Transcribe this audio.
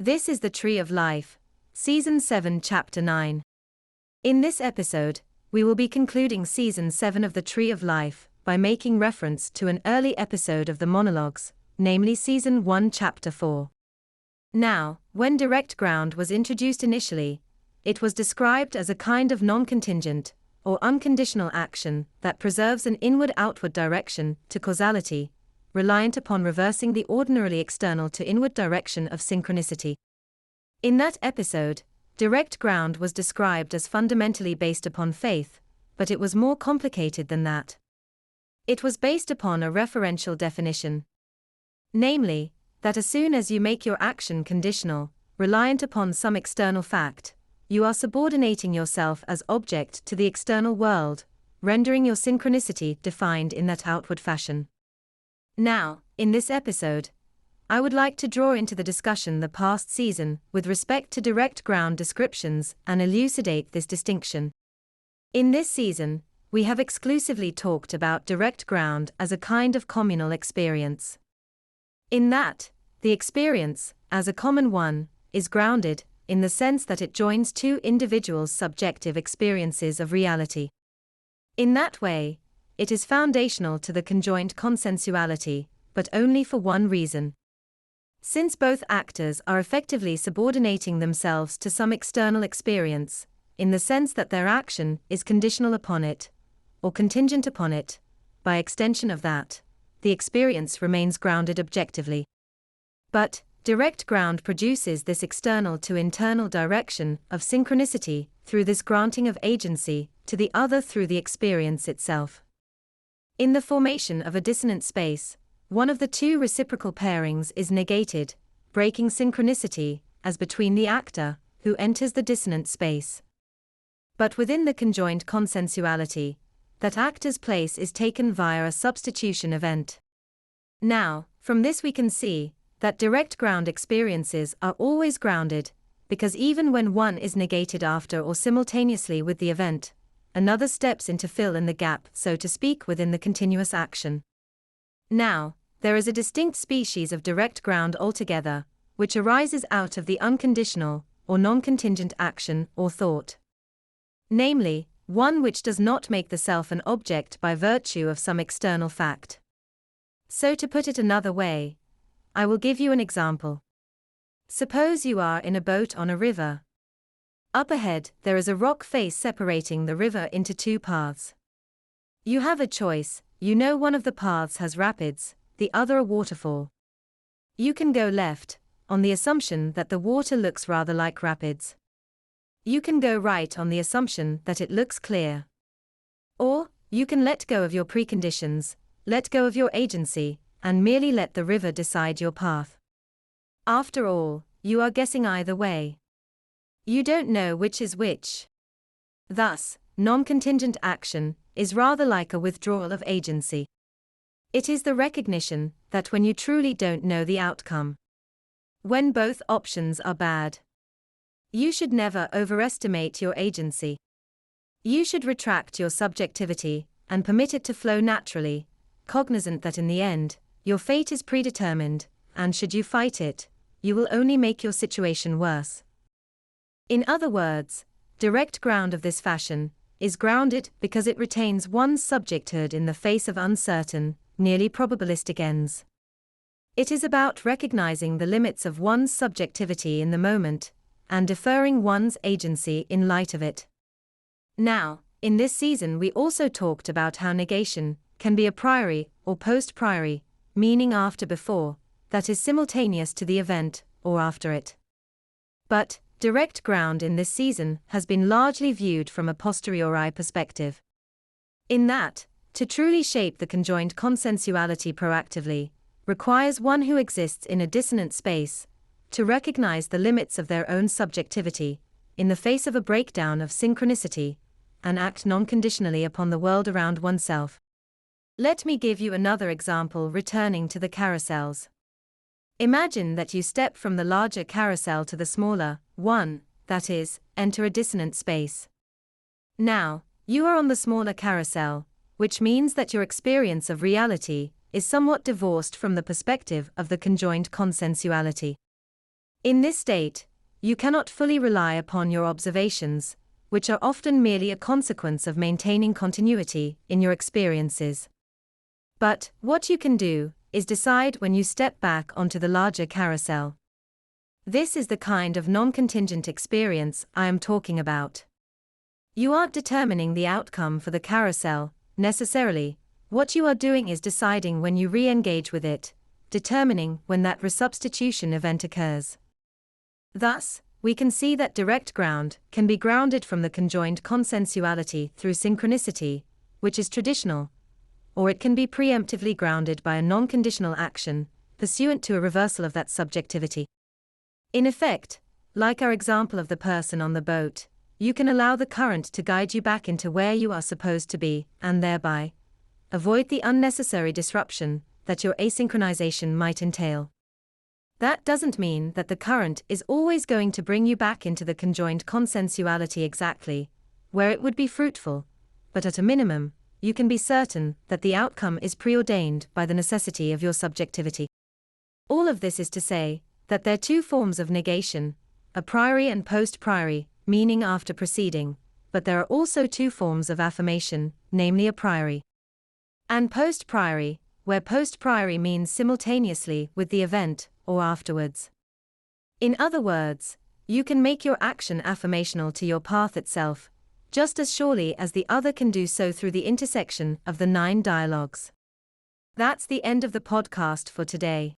This is the Tree of Life, Season 7, Chapter 9. In this episode, we will be concluding Season 7 of the Tree of Life by making reference to an early episode of the monologues, namely Season 1, Chapter 4. Now, when direct ground was introduced initially, it was described as a kind of non-contingent, or unconditional action that preserves an inward-outward direction to causality, reliant upon reversing the ordinarily external to inward direction of synchronicity. In that episode, direct ground was described as fundamentally based upon faith, but it was more complicated than that. It was based upon a referential definition. Namely, that as soon as you make your action conditional, reliant upon some external fact, you are subordinating yourself as object to the external world, rendering your synchronicity defined in that outward fashion. Now, in this episode, I would like to draw into the discussion the past season with respect to direct ground descriptions and elucidate this distinction. In this season, we have exclusively talked about direct ground as a kind of communal experience. In that, the experience, as a common one, is grounded, in the sense that it joins two individuals' subjective experiences of reality. In that way, it is foundational to the conjoined consensuality, but only for one reason. Since both actors are effectively subordinating themselves to some external experience, in the sense that their action is conditional upon it, or contingent upon it, by extension of that, the experience remains grounded objectively. But, direct ground produces this external to internal direction of synchronicity through this granting of agency to the other through the experience itself. In the formation of a dissonant space, one of the two reciprocal pairings is negated, breaking synchronicity, as between the actor, who enters the dissonant space. But within the conjoined consensuality, that actor's place is taken via a substitution event. Now, from this we can see that direct ground experiences are always grounded, because even when one is negated after or simultaneously with the event, another steps in to fill in the gap, so to speak, within the continuous action. Now, there is a distinct species of direct ground altogether, which arises out of the unconditional, or non-contingent action or thought. Namely, one which does not make the self an object by virtue of some external fact. So to put it another way, I will give you an example. Suppose you are in a boat on a river. Up ahead, there is a rock face separating the river into two paths. You have a choice, you know one of the paths has rapids, the other a waterfall. You can go left, on the assumption that the water looks rather like rapids. You can go right on the assumption that it looks clear. Or, you can let go of your preconditions, let go of your agency, and merely let the river decide your path. After all, you are guessing either way. You don't know which is which. Thus, non-contingent action is rather like a withdrawal of agency. It is the recognition that when you truly don't know the outcome, when both options are bad, you should never overestimate your agency. You should retract your subjectivity and permit it to flow naturally, cognizant that in the end, your fate is predetermined, and should you fight it, you will only make your situation worse. In other words, direct ground of this fashion is grounded because it retains one's subjecthood in the face of uncertain, nearly probabilistic ends. It is about recognizing the limits of one's subjectivity in the moment, and deferring one's agency in light of it. Now, in this season we also talked about how negation can be a priori or post-priori, meaning after before, that is simultaneous to the event, or after it. But, direct ground in this season has been largely viewed from a posteriori perspective. In that, to truly shape the conjoined consensuality proactively, requires one who exists in a dissonant space, to recognize the limits of their own subjectivity, in the face of a breakdown of synchronicity, and act non-conditionally upon the world around oneself. Let me give you another example returning to the carousels. Imagine that you step from the larger carousel to the smaller one, that is, enter a dissonant space. Now, you are on the smaller carousel, which means that your experience of reality is somewhat divorced from the perspective of the conjoined consensuality. In this state, you cannot fully rely upon your observations, which are often merely a consequence of maintaining continuity in your experiences. But what you can do is decide when you step back onto the larger carousel. This is the kind of non-contingent experience I am talking about. You aren't determining the outcome for the carousel, necessarily. What you are doing is deciding when you re-engage with it, determining when that resubstitution event occurs. Thus, we can see that direct ground can be grounded from the conjoined consensuality through synchronicity, which is traditional, or it can be preemptively grounded by a non-conditional action, pursuant to a reversal of that subjectivity. In effect, like our example of the person on the boat, you can allow the current to guide you back into where you are supposed to be, and thereby avoid the unnecessary disruption that your asynchronization might entail. That doesn't mean that the current is always going to bring you back into the conjoined consensuality exactly where it would be fruitful, but at a minimum, you can be certain that the outcome is preordained by the necessity of your subjectivity. All of this is to say that there are two forms of negation, a priori and post-priori, meaning after preceding, but there are also two forms of affirmation, namely a priori and post-priori, where post-priori means simultaneously with the event or afterwards. In other words, you can make your action affirmational to your path itself, just as surely as the other can do so through the intersection of the 9 dialogues. That's the end of the podcast for today.